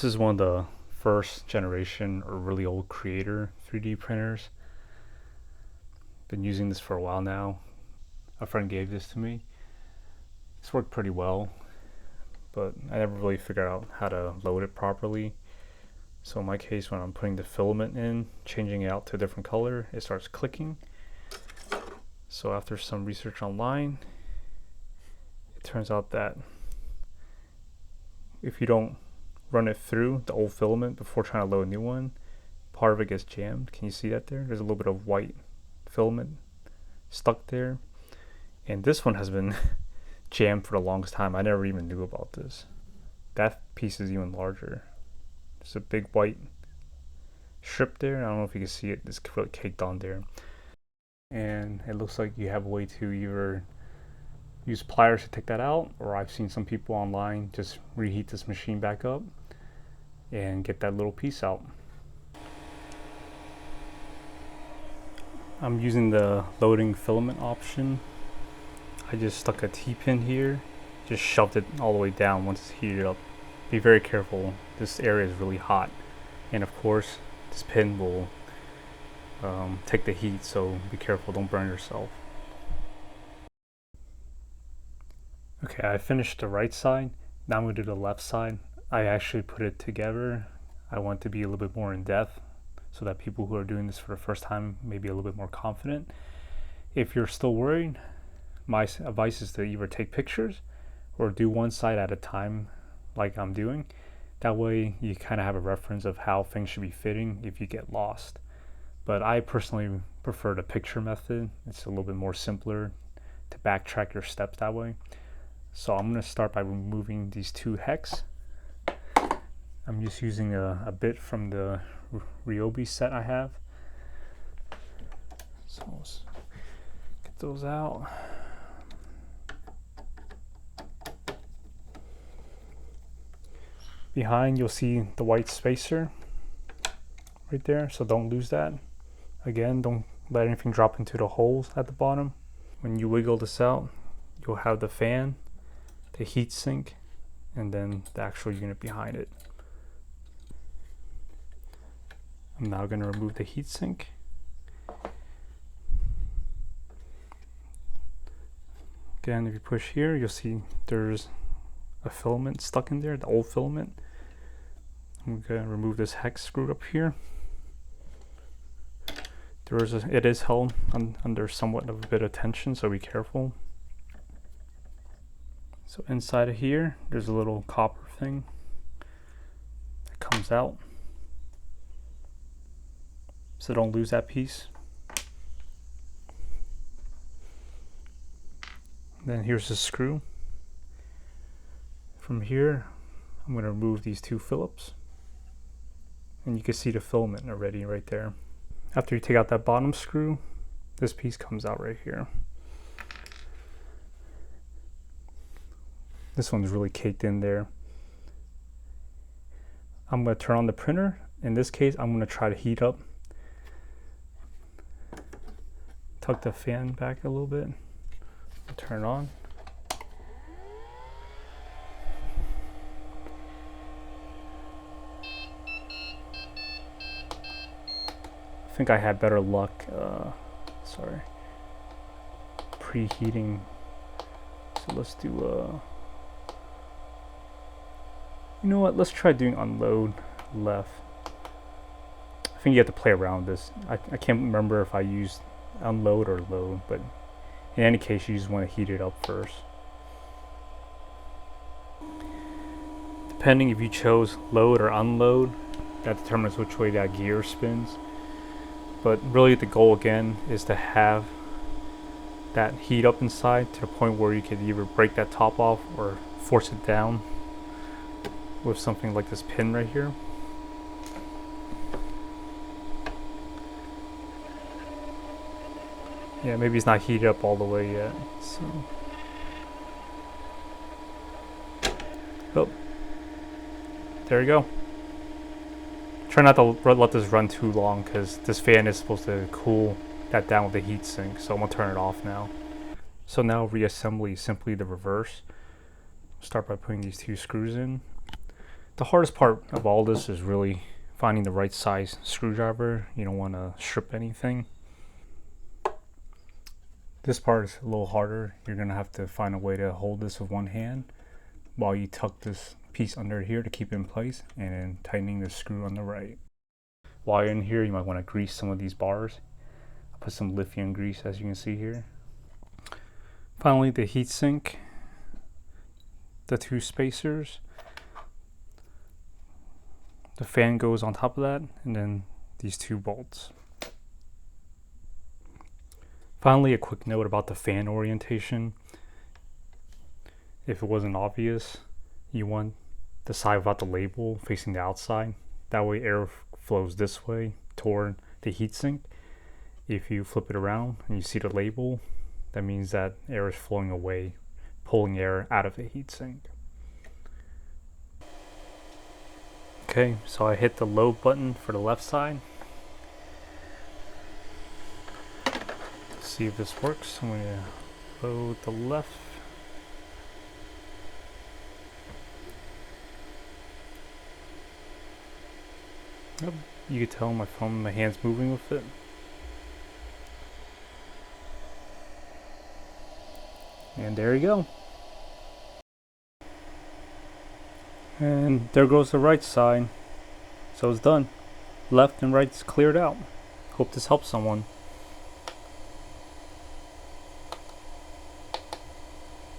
This is one of the first generation or really old Creator 3D printers. Been using this for a while now. A friend gave this to me. It's worked pretty well, but I never really figured out how to load it properly. So in my case, when I'm putting the filament in, changing it out to a different color, it starts clicking. So after some research online, it turns out that if you don't run it through the old filament before trying to load a new one, part of it gets jammed. Can you see that there? There's a little bit of white filament stuck there. And this one has been jammed for the longest time. I never even knew about this. That piece is even larger. There's a big white strip there. I don't know if you can see it. It's really caked on there. And it looks like you have a way to either use pliers to take that out, or I've seen some people online just reheat this machine back up and get that little piece out. I'm using the loading filament option. I just stuck a T-pin here, just shoved it all the way down once it's heated up. Be very careful, this area is really hot, and of course this pin will take the heat, so be careful, don't burn yourself. Okay, I finished the right side. Now I'm going to do the left side. I actually put it together. I want to be a little bit more in depth so that people who are doing this for the first time may be a little bit more confident. If you're still worried, my advice is to either take pictures or do one side at a time like I'm doing. That way you kind of have a reference of how things should be fitting if you get lost. But I personally prefer the picture method. It's a little bit more simpler to backtrack your steps that way. So I'm going to start by removing these two hex. I'm just using a bit from the Ryobi set I have. So let's get those out. Behind you'll see the white spacer right there, so don't lose that. Again, don't let anything drop into the holes at the bottom. When you wiggle this out, you'll have the fan, the heat sink, and then the actual unit behind it. I'm now going to remove the heat sink. Again, if you push here, you'll see there's a filament stuck in there, the old filament. I'm going to remove this hex screw up here. It is held under somewhat of a bit of tension, so be careful. So inside of here, there's a little copper thing that comes out. So don't lose that piece. Then here's the screw. From here, I'm going to remove these two Phillips. And you can see the filament already right there. After you take out that bottom screw, this piece comes out right here. This one's really caked in there. I'm going to turn on the printer. In this case, I'm going to try to heat up. Tuck the fan back a little bit. Turn it on. I think I had better luck, preheating. So let's do, you know what, let's try doing unload left. I think you have to play around with this. I can't remember if I used unload or load, but in any case you just want to heat it up first. Depending if you chose load or unload, that determines which way that gear spins. But really the goal again is to have that heat up inside to the point where you could either break that top off or force it down with something like this pin right here. Yeah, maybe it's not heated up all the way yet. So, oh, there you go. Try not to let this run too long because this fan is supposed to cool that down with the heat sink. So I'm gonna turn it off now. So now reassembly is simply the reverse. Start by putting these two screws in. The hardest part of all this is really finding the right size screwdriver. You don't want to strip anything. This part is a little harder. You're going to have to find a way to hold this with one hand while you tuck this piece under here to keep it in place, and then tightening the screw on the right. While you're in here, you might want to grease some of these bars. I'll put some lithium grease, as you can see here. Finally, the heatsink, the two spacers. The fan goes on top of that, and then these two bolts. Finally, a quick note about the fan orientation. If it wasn't obvious, you want the side without the label facing the outside. That way air flows this way toward the heatsink. If you flip it around and you see the label, that means that air is flowing away, pulling air out of the heatsink. Okay, so I hit the load button for the left side. Let's see if this works. I'm going to load the left. Yep, you can tell my hand's moving with it. And there you go. And there goes the right side. So it's done. Left and right's cleared out. Hope this helps someone.